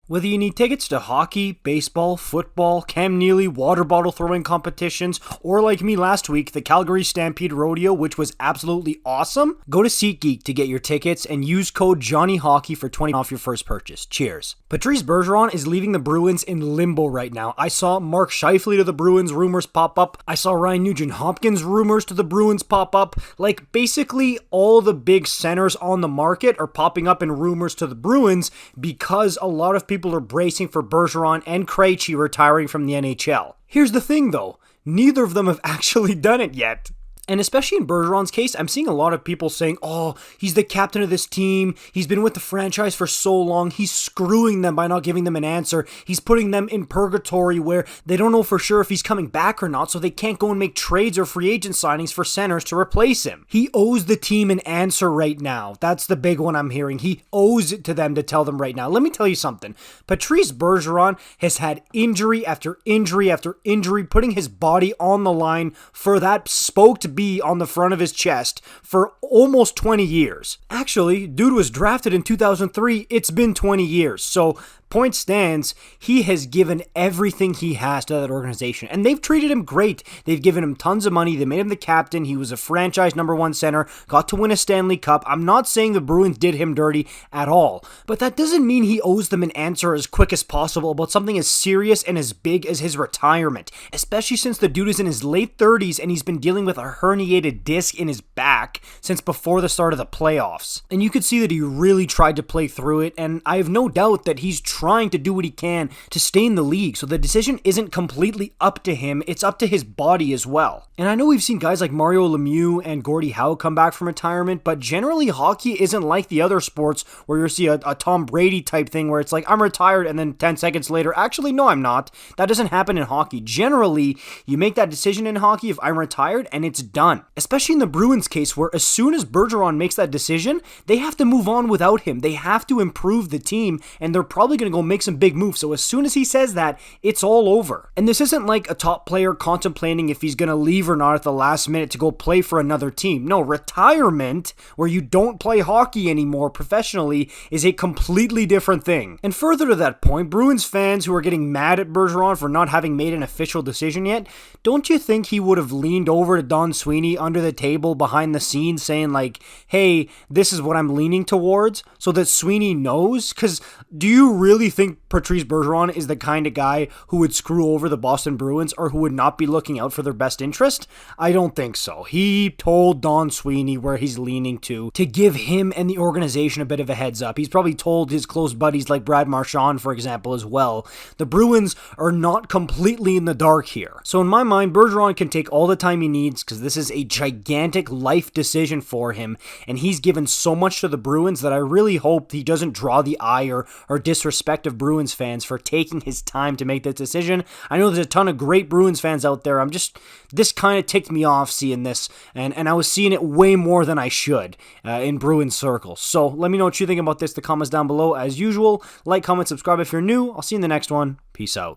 Whether you need tickets to hockey, baseball, football, Cam Neely, water bottle throwing competitions, or like me last week, the Calgary Stampede Rodeo, which was absolutely awesome, go to SeatGeek to get your tickets and use code JohnnyHawkey for 20 off your first purchase. Cheers. Patrice Bergeron is leaving the Bruins in limbo right now. I saw Mark Scheifele to the Bruins rumors pop up. I saw Ryan Nugent Hopkins rumors to the Bruins pop up. Like, basically all the big centers on the market are popping up in rumors to the Bruins because a lot of people are bracing for Bergeron and Krejci retiring from the NHL. Here's the thing though, neither of them have actually done it yet. And especially in Bergeron's case, I'm seeing a lot of people saying, oh, he's the captain of this team. He's been with the franchise for so long. He's screwing them by not giving them an answer. He's putting them in purgatory where they don't know for sure if he's coming back or not, so they can't go and make trades or free agent signings for centers to replace him. He owes the team an answer right now. That's the big one I'm hearing. He owes it to them to tell them right now. Let me tell you something. Patrice Bergeron has had injury after injury after injury, putting his body on the line for that spoked be on the front of his chest for almost 20 years. Actually, dude was drafted in 2003. It's been 20 years. So, point stands, he has given everything he has to that organization. And they've treated him great. They've given him tons of money. They made him the captain. He was a franchise #1 center. Got to win a Stanley Cup. I'm not saying the Bruins did him dirty at all. But that doesn't mean he owes them an answer as quick as possible about something as serious and as big as his retirement. Especially since the dude is in his late 30s and he's been dealing with a herniated disc in his back since before the start of the playoffs. And you could see that he really tried to play through it. And I have no doubt that he's trying to do what he can to stay in the league, so the decision isn't completely up to him, it's up to his body as well. And I know we've seen guys like Mario Lemieux and Gordie Howe come back from retirement, but generally hockey isn't like the other sports where you see a Tom Brady type thing where it's like, I'm retired, and then 10 seconds later, actually, no, I'm not. That doesn't happen in hockey. Generally, you make that decision in hockey if I'm retired, and it's done. Especially in the Bruins case, where as soon as Bergeron makes that decision, they have to move on without him. They have to improve the team, and they're probably going to go make some big moves. So as soon as he says that, it's all over. And this isn't like a top player contemplating if he's going to leave or not at the last minute to go play for another team. No, retirement, where you don't play hockey anymore professionally, is a completely different thing. And further to that point, Bruins fans who are getting mad at Bergeron for not having made an official decision yet, don't you think he would have leaned over to Don Sweeney under the table behind the scenes saying like, hey, this is what I'm leaning towards, so that Sweeney knows? Because do you really think Patrice Bergeron is the kind of guy who would screw over the Boston Bruins or who would not be looking out for their best interest? I don't think so. He told Don Sweeney where he's leaning to give him and the organization a bit of a heads up. He's probably told his close buddies like Brad Marchand, for example, as well. The Bruins are not completely in the dark here. So in my mind, Bergeron can take all the time he needs because this is a gigantic life decision for him, and he's given so much to the Bruins that I really hope he doesn't draw the ire or disrespect of Bruins fans for taking his time to make this decision. I know there's a ton of great Bruins fans out there. This kind of ticked me off seeing this, and I was seeing it way more than I should in Bruins circles. So let me know what you think about this in the comments down below. As usual, like, comment, subscribe if you're new. I'll see you in the next one. Peace out.